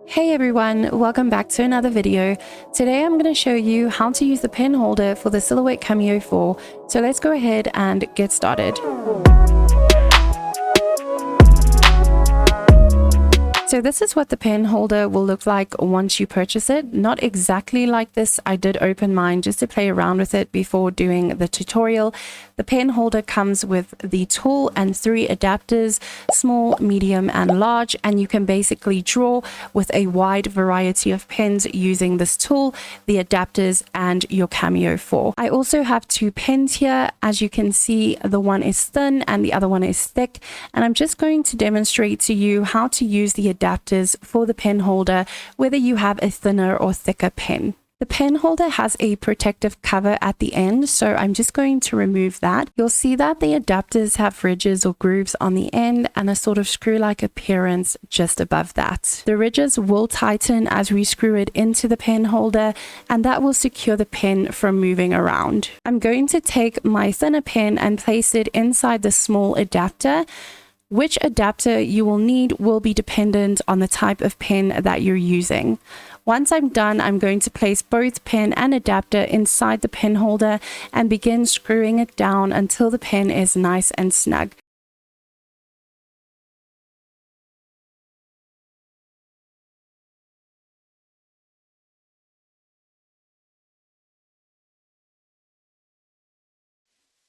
Hey everyone, welcome back to another video. Today I'm going to show you how to use the pen holder for the Silhouette Cameo 4. So let's go ahead and get started. So this is what the pen holder will look like once you purchase it. Not exactly like this. I did open mine just to play around with it before doing the tutorial. The pen holder comes with the tool and 3 adapters, small, medium, and large, and you can basically draw with a wide variety of pens using this tool, the adapters, and your Cameo 4. I also have 2 pens here. As you can see, the one is thin and the other one is thick, and I'm just going to demonstrate to you how to use the adapters for the pen holder, whether you have a thinner or thicker pen. The pen holder has a protective cover at the end, so I'm just going to remove that. You'll see that the adapters have ridges or grooves on the end and a sort of screw-like appearance just above that. The ridges will tighten as we screw it into the pen holder, and that will secure the pen from moving around. I'm going to take my thinner pen and place it inside the small adapter. Which adapter you will need will be dependent on the type of pen that you're using. Once I'm done, I'm going to place both pen and adapter inside the pen holder and begin screwing it down until the pen is nice and snug.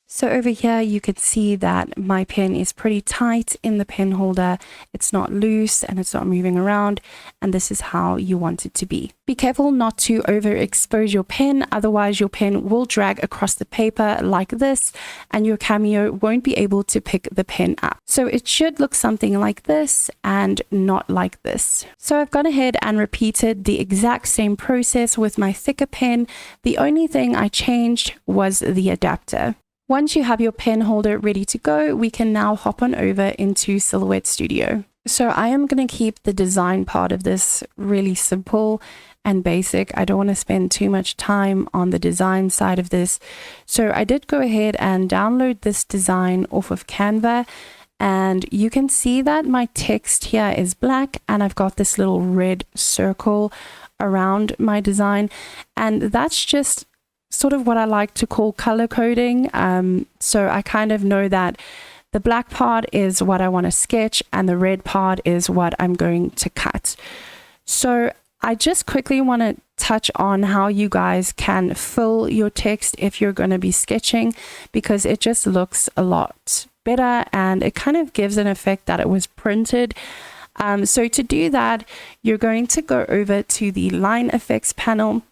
So over here, you can see that my pen is pretty tight in the pen holder. It's not loose and it's not moving around. And this is how you want it to be. Be careful not to overexpose your pen. Otherwise, your pen will drag across the paper like this and your Cameo won't be able to pick the pen up. So it should look something like this and not like this. So I've gone ahead and repeated the exact same process with my thicker pen. The only thing I changed was the adapter. Once you have your pen holder ready to go, we can now hop on over into Silhouette Studio. So I am going to keep the design part of this really simple and basic. I don't want to spend too much time on the design side of this. So I did go ahead and download this design off of Canva. And you can see that my text here is black and I've got this little red circle around my design. And that's just sort of what I like to call color coding. So I kind of know that the black part is what I want to sketch and the red part is what I'm going to cut. So I just quickly want to touch on how you guys can fill your text if you're going to be sketching, because it just looks a lot better and it kind of gives an effect that it was printed. So to do that, you're going to go over to the line effects panel,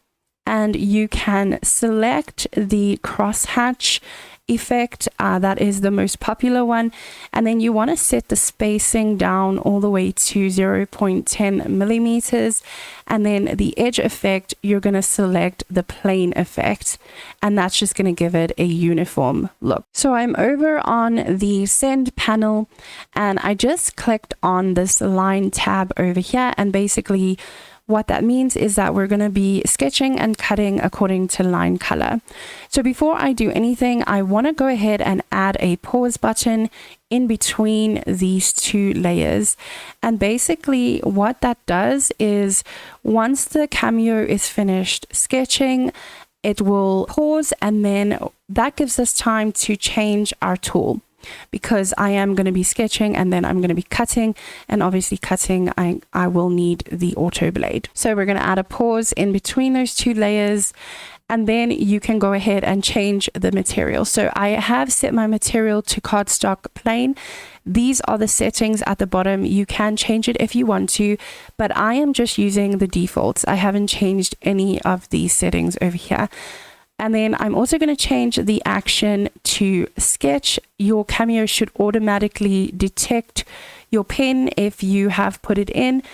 and you can select the crosshatch effect. That is the most popular one. And then you want to set the spacing down all the way to 0.10 millimeters. And then the edge effect, you're going to select the plane effect. And that's just going to give it a uniform look. So I'm over on the send panel and I just clicked on this line tab over here, and basically what that means is that we're going to be sketching and cutting according to line color. So before I do anything, I want to go ahead and add a pause button in between these 2 layers. And basically what that does is once the Cameo is finished sketching, it will pause, and then that gives us time to change our tool. Because I am going to be sketching and then I'm going to be cutting, and obviously cutting I will need the auto blade. So we're going to add a pause in between those 2 layers, and then you can go ahead and change the material. So I have set my material to cardstock plain. These are the settings at the bottom. You can change it if you want to, but I am just using the defaults. I haven't changed any of these settings over here. And then I'm also going to change the action to sketch. Your Cameo should automatically detect your pen if you have put it in.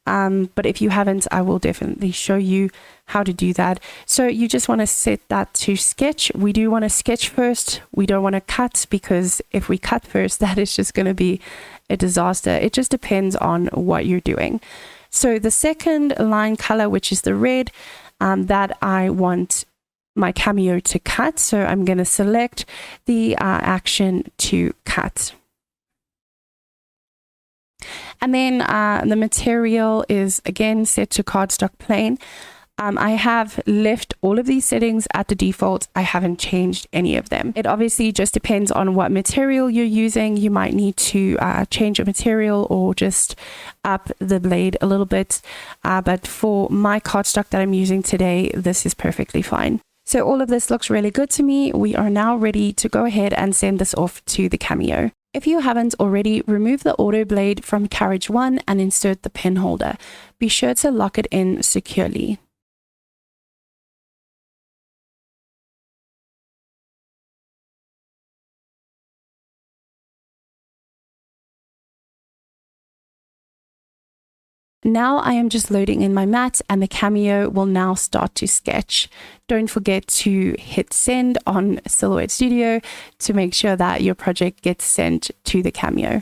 But if you haven't, I will definitely show you how to do that. So you just want to set that to sketch. We do want to sketch first. We don't want to cut, because if we cut first, that is just going to be a disaster. It just depends on what you're doing. So the second line color, which is the red, that I want my Cameo to cut. So I'm going to select the action to cut. And then the material is again set to cardstock plain. I have left all of these settings at the default. I haven't changed any of them. It obviously just depends on what material you're using. You might need to change your material or just up the blade a little bit. But for my cardstock that I'm using today, this is perfectly fine. So all of this looks really good to me. We are now ready to go ahead and send this off to the Cameo. If you haven't already, remove the auto blade from carriage 1 and insert the pen holder. Be sure to lock it in securely. Now I am just loading in my mat and the Cameo will now start to sketch. Don't forget to hit send on Silhouette Studio to make sure that your project gets sent to the Cameo.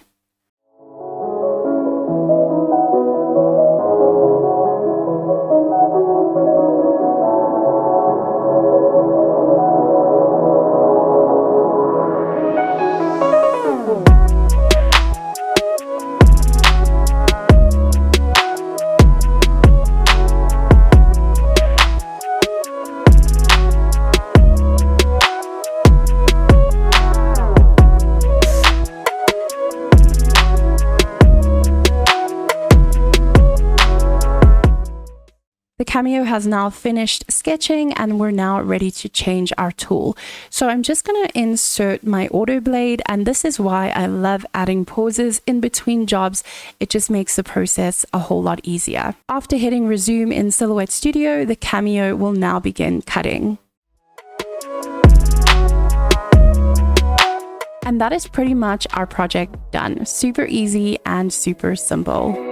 The Cameo has now finished sketching and we're now ready to change our tool. So I'm just going to insert my auto blade, and this is why I love adding pauses in between jobs. It just makes the process a whole lot easier. After hitting resume in Silhouette Studio, the Cameo will now begin cutting. And that is pretty much our project done. Super easy and super simple.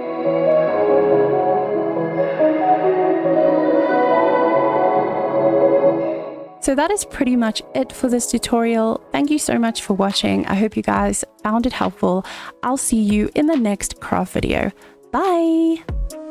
So that is pretty much it for this tutorial. Thank you so much for watching. I hope you guys found it helpful. I'll see you in the next craft video. Bye!